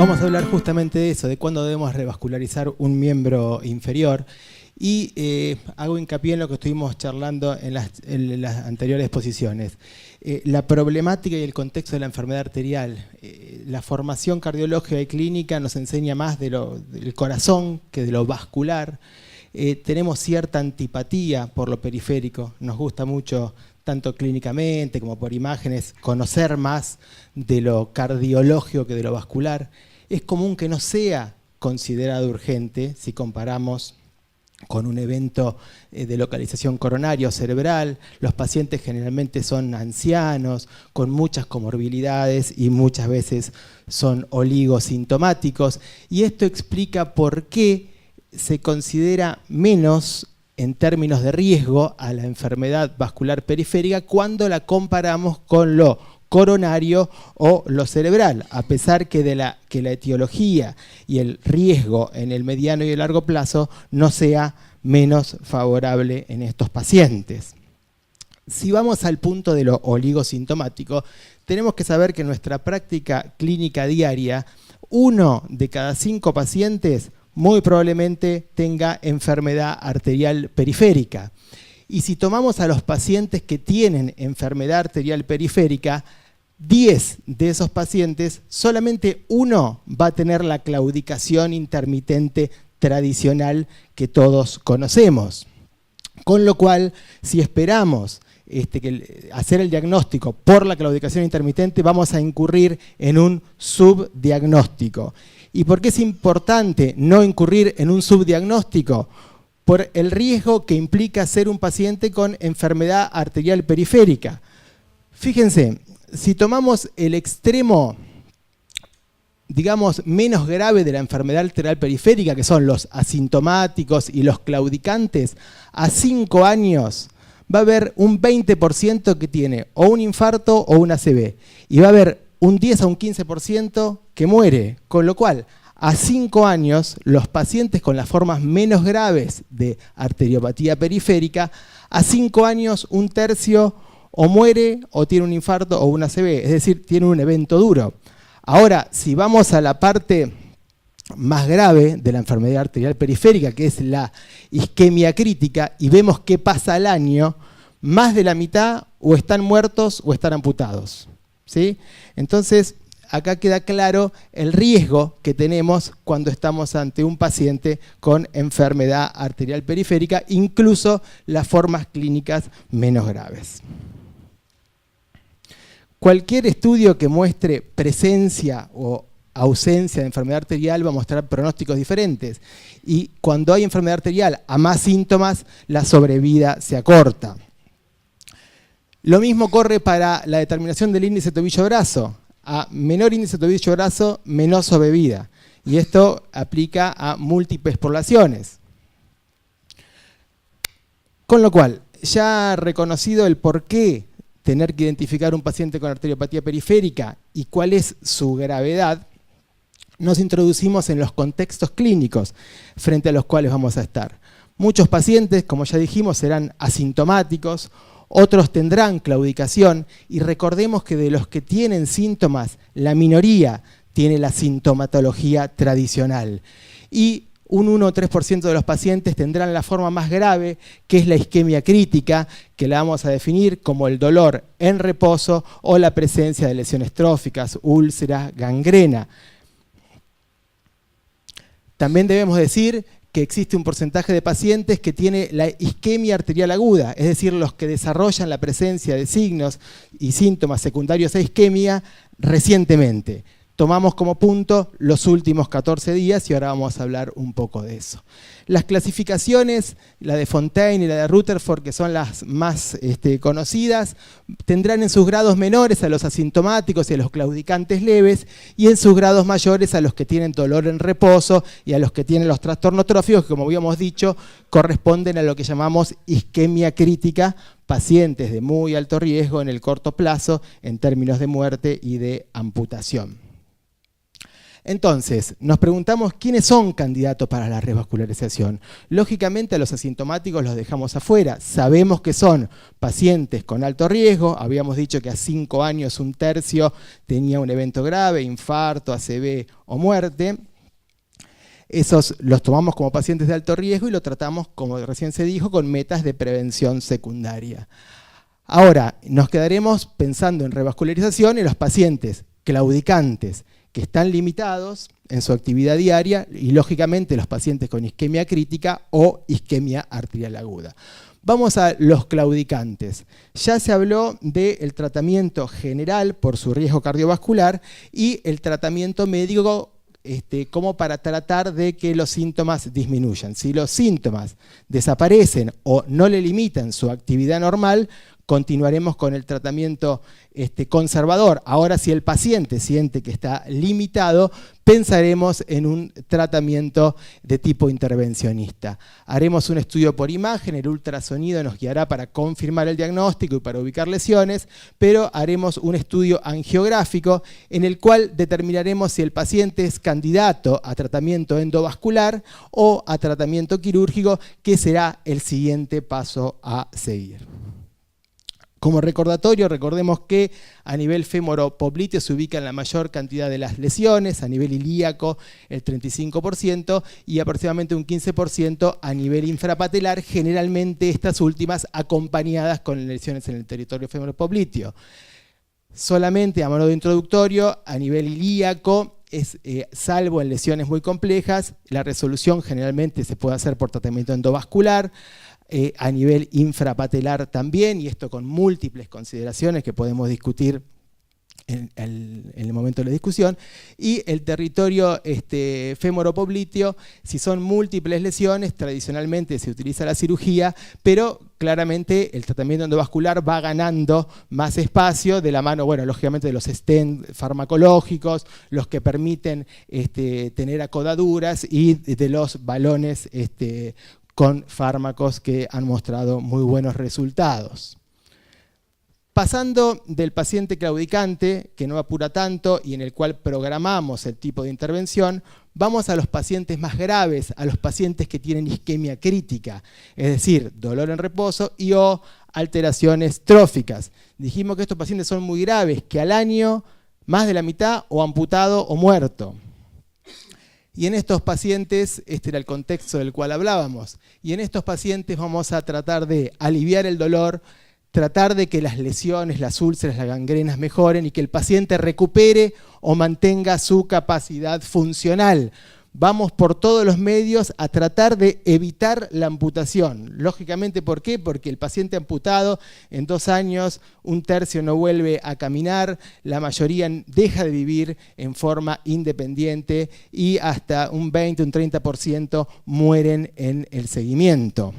Vamos a hablar justamente de eso, de cuándo debemos revascularizar un miembro inferior. Y hago hincapié en lo que estuvimos charlando en las anteriores exposiciones. La problemática y el contexto de la enfermedad arterial. La formación cardiológica y clínica nos enseña más del corazón que de lo vascular. Tenemos cierta antipatía por lo periférico. Nos gusta mucho, tanto clínicamente como por imágenes, conocer más de lo cardiológico que de lo vascular. Es común que no sea considerado urgente si comparamos con un evento de localización coronaria o cerebral. Los pacientes generalmente son ancianos, con muchas comorbilidades y muchas veces son oligosintomáticos. Y esto explica por qué se considera menos en términos de riesgo a la enfermedad vascular periférica cuando la comparamos con lo coronario o lo cerebral, a pesar que la etiología y el riesgo en el mediano y el largo plazo no sea menos favorable en estos pacientes. Si vamos al punto de lo oligosintomático, tenemos que saber que en nuestra práctica clínica diaria, 1 de cada 5 pacientes muy probablemente tenga enfermedad arterial periférica. Y si tomamos a los pacientes que tienen enfermedad arterial periférica, 10 de esos pacientes, solamente 1 va a tener la claudicación intermitente tradicional que todos conocemos. Con lo cual, si esperamos hacer el diagnóstico por la claudicación intermitente, vamos a incurrir en un subdiagnóstico. ¿Y por qué es importante no incurrir en un subdiagnóstico? Por el riesgo que implica ser un paciente con enfermedad arterial periférica. Fíjense, si tomamos el extremo, digamos, menos grave de la enfermedad arterial periférica, que son los asintomáticos y los claudicantes, a 5 años va a haber un 20% que tiene o un infarto o un ACV. Y va a haber un 10 a un 15% que muere. Con lo cual, a 5 años, los pacientes con las formas menos graves de arteriopatía periférica, a 5 años, 1/3 o muere o tiene un infarto o un ACV. Es decir, tiene un evento duro. Ahora, si vamos a la parte más grave de la enfermedad arterial periférica, que es la isquemia crítica, y vemos qué pasa al año, más de la mitad o están muertos o están amputados. ¿Sí? Entonces, acá queda claro el riesgo que tenemos cuando estamos ante un paciente con enfermedad arterial periférica, incluso las formas clínicas menos graves. Cualquier estudio que muestre presencia o ausencia de enfermedad arterial va a mostrar pronósticos diferentes. Y cuando hay enfermedad arterial a más síntomas, la sobrevida se acorta. Lo mismo corre para la determinación del índice tobillo-brazo. A menor índice tobillo-brazo, menor sobrevida. Y esto aplica a múltiples poblaciones. Con lo cual, ya reconocido el porqué tener que identificar un paciente con arteriopatía periférica y cuál es su gravedad, nos introducimos en los contextos clínicos frente a los cuales vamos a estar. Muchos pacientes, como ya dijimos, serán asintomáticos, otros tendrán claudicación, y recordemos que de los que tienen síntomas, la minoría tiene la sintomatología tradicional. Y un 1 o 3% de los pacientes tendrán la forma más grave, que es la isquemia crítica, que la vamos a definir como el dolor en reposo o la presencia de lesiones tróficas, úlceras, gangrena. También debemos decir que existe un porcentaje de pacientes que tiene la isquemia arterial aguda, es decir, los que desarrollan la presencia de signos y síntomas secundarios a isquemia recientemente. Tomamos como punto los últimos 14 días y ahora vamos a hablar un poco de eso. Las clasificaciones, la de Fontaine y la de Rutherford, que son las más conocidas, tendrán en sus grados menores a los asintomáticos y a los claudicantes leves, y en sus grados mayores a los que tienen dolor en reposo y a los que tienen los trastornos tróficos, que, como habíamos dicho, corresponden a lo que llamamos isquemia crítica, pacientes de muy alto riesgo en el corto plazo en términos de muerte y de amputación. Entonces, nos preguntamos quiénes son candidatos para la revascularización. Lógicamente a los asintomáticos los dejamos afuera. Sabemos que son pacientes con alto riesgo. Habíamos dicho que a 5 años 1/3 tenía un evento grave, infarto, ACV o muerte. Esos los tomamos como pacientes de alto riesgo y lo tratamos, como recién se dijo, con metas de prevención secundaria. Ahora, nos quedaremos pensando en revascularización en los pacientes claudicantes, que están limitados en su actividad diaria y lógicamente los pacientes con isquemia crítica o isquemia arterial aguda. Vamos a los claudicantes. Ya se habló del tratamiento general por su riesgo cardiovascular y el tratamiento médico como para tratar de que los síntomas disminuyan. Si los síntomas desaparecen o no le limitan su actividad normal, continuaremos con el tratamiento conservador. Ahora, si el paciente siente que está limitado, pensaremos en un tratamiento de tipo intervencionista. Haremos un estudio por imagen, el ultrasonido nos guiará para confirmar el diagnóstico y para ubicar lesiones, pero haremos un estudio angiográfico en el cual determinaremos si el paciente es candidato a tratamiento endovascular o a tratamiento quirúrgico, que será el siguiente paso a seguir. Como recordatorio, recordemos que a nivel femoropopliteo se ubican la mayor cantidad de las lesiones, a nivel ilíaco el 35% y aproximadamente un 15% a nivel infrapatelar, generalmente estas últimas acompañadas con lesiones en el territorio femoropopliteo. Solamente a modo de introductorio, a nivel ilíaco, salvo en lesiones muy complejas, la resolución generalmente se puede hacer por tratamiento endovascular, a nivel infrapatelar también, y esto con múltiples consideraciones que podemos discutir en el momento de la discusión, y el territorio femoropopliteo, si son múltiples lesiones, tradicionalmente se utiliza la cirugía, pero claramente el tratamiento endovascular va ganando más espacio de la mano, bueno, lógicamente de los stents farmacológicos, los que permiten tener acodaduras y de los balones con fármacos que han mostrado muy buenos resultados. Pasando del paciente claudicante, que no apura tanto y en el cual programamos el tipo de intervención, vamos a los pacientes más graves, a los pacientes que tienen isquemia crítica, es decir, dolor en reposo y o alteraciones tróficas. Dijimos que estos pacientes son muy graves, que al año más de la mitad o amputado o muerto. Y en estos pacientes, este era el contexto del cual hablábamos, y en estos pacientes vamos a tratar de aliviar el dolor, tratar de que las lesiones, las úlceras, las gangrenas mejoren y que el paciente recupere o mantenga su capacidad funcional. Vamos por todos los medios a tratar de evitar la amputación. Lógicamente, ¿por qué? Porque el paciente amputado en 2 años, 1/3 no vuelve a caminar, la mayoría deja de vivir en forma independiente y hasta un 20, un 30% mueren en el seguimiento.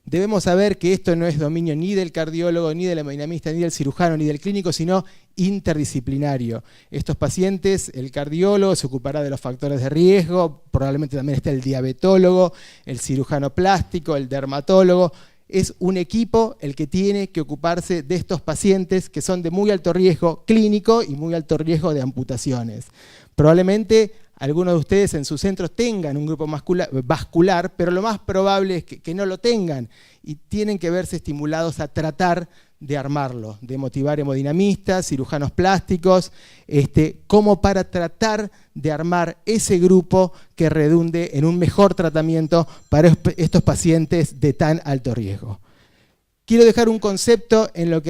Debemos saber que esto no es dominio ni del cardiólogo, ni del hemodinamista, ni del cirujano, ni del clínico, sino interdisciplinario. Estos pacientes, el cardiólogo se ocupará de los factores de riesgo, probablemente también está el diabetólogo, el cirujano plástico, el dermatólogo. Es un equipo el que tiene que ocuparse de estos pacientes que son de muy alto riesgo clínico y muy alto riesgo de amputaciones. Probablemente algunos de ustedes en sus centros tengan un grupo vascular, pero lo más probable es que no lo tengan y tienen que verse estimulados a tratar de armarlo, de motivar hemodinamistas, cirujanos plásticos, como para tratar de armar ese grupo que redunde en un mejor tratamiento para estos pacientes de tan alto riesgo. Quiero dejar un concepto en lo que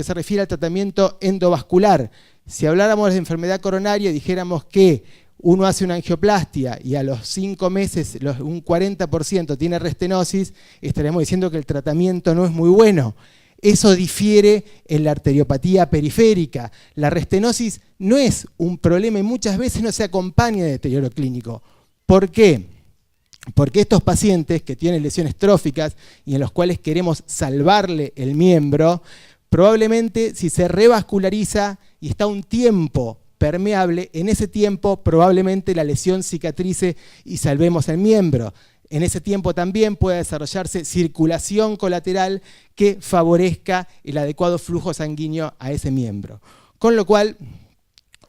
se refiere al tratamiento endovascular. Si habláramos de enfermedad coronaria y dijéramos que uno hace una angioplastia y a los 5 meses un 40% tiene restenosis, estaríamos diciendo que el tratamiento no es muy bueno. Eso difiere en la arteriopatía periférica. La restenosis no es un problema y muchas veces no se acompaña de deterioro clínico. ¿Por qué? Porque estos pacientes que tienen lesiones tróficas y en los cuales queremos salvarle el miembro, probablemente si se revasculariza y está un tiempo permeable, en ese tiempo probablemente la lesión cicatrice y salvemos el miembro. En ese tiempo también puede desarrollarse circulación colateral que favorezca el adecuado flujo sanguíneo a ese miembro. Con lo cual,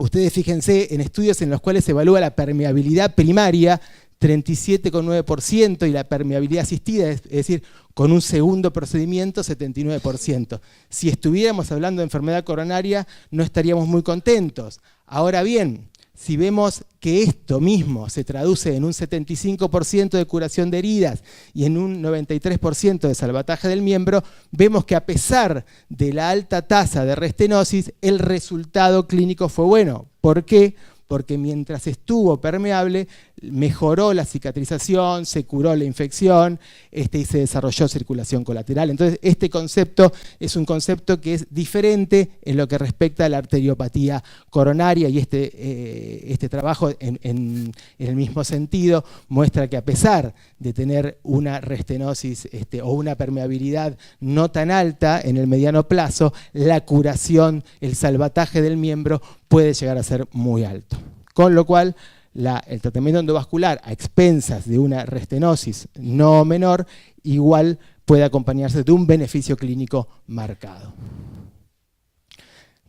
Ustedes fíjense en estudios en los cuales se evalúa la permeabilidad primaria, 37,9%, y la permeabilidad asistida, es decir, con un segundo procedimiento, 79%. Si estuviéramos hablando de enfermedad coronaria, no estaríamos muy contentos. Ahora bien, si vemos que esto mismo se traduce en un 75% de curación de heridas y en un 93% de salvataje del miembro, vemos que a pesar de la alta tasa de restenosis, el resultado clínico fue bueno. ¿Por qué? Porque mientras estuvo permeable, mejoró la cicatrización, se curó la infección y se desarrolló circulación colateral. Entonces, este concepto es un concepto que es diferente en lo que respecta a la arteriopatía coronaria, y este trabajo en el mismo sentido muestra que a pesar de tener una restenosis o una permeabilidad no tan alta en el mediano plazo, la curación, el salvataje del miembro puede llegar a ser muy alto. Con lo cual, el tratamiento endovascular a expensas de una restenosis no menor igual puede acompañarse de un beneficio clínico marcado.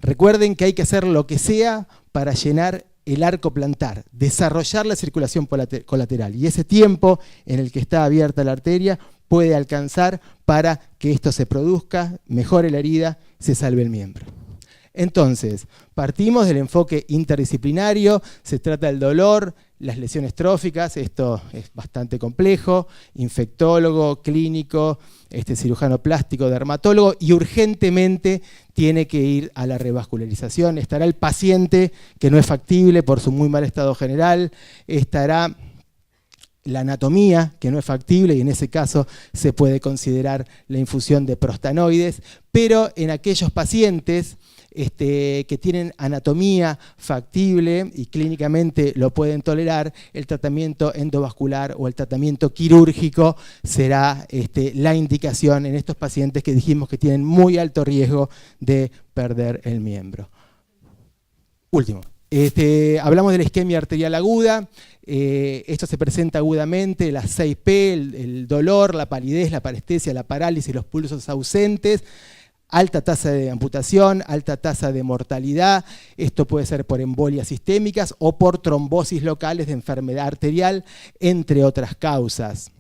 Recuerden que hay que hacer lo que sea para llenar el arco plantar, desarrollar la circulación colateral, y ese tiempo en el que está abierta la arteria puede alcanzar para que esto se produzca, mejore la herida, se salve el miembro. Entonces, partimos del enfoque interdisciplinario, se trata del dolor, las lesiones tróficas, esto es bastante complejo, infectólogo, clínico, cirujano plástico, dermatólogo, y urgentemente tiene que ir a la revascularización. Estará el paciente que no es factible por su muy mal estado general, estará la anatomía, que no es factible, y en ese caso se puede considerar la infusión de prostanoides, pero en aquellos pacientes que tienen anatomía factible y clínicamente lo pueden tolerar, el tratamiento endovascular o el tratamiento quirúrgico será la indicación en estos pacientes que dijimos que tienen muy alto riesgo de perder el miembro. Último. Hablamos de la isquemia arterial aguda. Esto se presenta agudamente, las 6P, el dolor, la palidez, la parestesia, la parálisis, los pulsos ausentes, alta tasa de amputación, alta tasa de mortalidad. Esto puede ser por embolias sistémicas o por trombosis locales de enfermedad arterial, entre otras causas.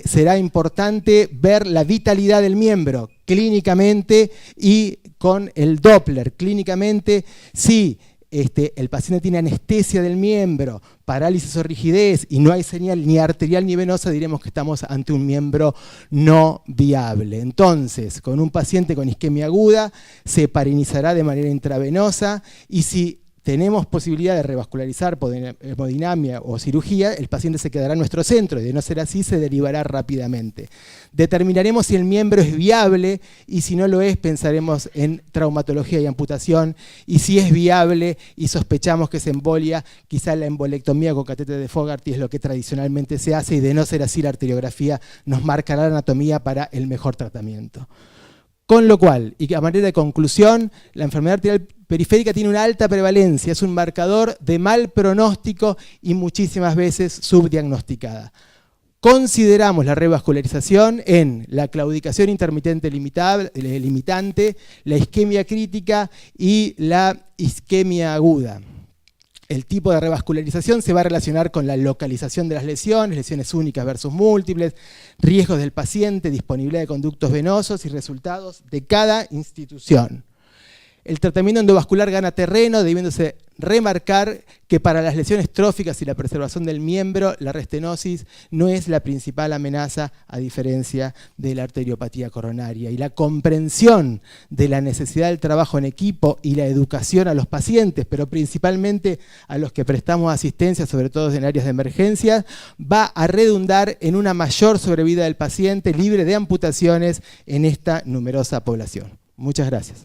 Será importante ver la vitalidad del miembro clínicamente y con el Doppler. Clínicamente, si el paciente tiene anestesia del miembro, parálisis o rigidez y no hay señal ni arterial ni venosa, diremos que estamos ante un miembro no viable. Entonces, con un paciente con isquemia aguda, se heparinizará de manera intravenosa, y si tenemos posibilidad de revascularizar por hemodinamia o cirugía, el paciente se quedará en nuestro centro, y de no ser así se derivará rápidamente. Determinaremos si el miembro es viable, y si no lo es, pensaremos en traumatología y amputación, y si es viable y sospechamos que es embolia, quizá la embolectomía con catéter de Fogarty es lo que tradicionalmente se hace, y de no ser así, la arteriografía nos marcará la anatomía para el mejor tratamiento. Con lo cual, y a manera de conclusión, la enfermedad arterial periférica tiene una alta prevalencia, es un marcador de mal pronóstico y muchísimas veces subdiagnosticada. Consideramos la revascularización en la claudicación intermitente limitante, la isquemia crítica y la isquemia aguda. El tipo de revascularización se va a relacionar con la localización de las lesiones únicas versus múltiples, riesgos del paciente, disponibilidad de conductos venosos y resultados de cada institución. El tratamiento endovascular gana terreno, debiéndose remarcar que para las lesiones tróficas y la preservación del miembro, la restenosis no es la principal amenaza, a diferencia de la arteriopatía coronaria. Y la comprensión de la necesidad del trabajo en equipo y la educación a los pacientes, pero principalmente a los que prestamos asistencia, sobre todo en áreas de emergencia, va a redundar en una mayor sobrevida del paciente libre de amputaciones en esta numerosa población. Muchas gracias.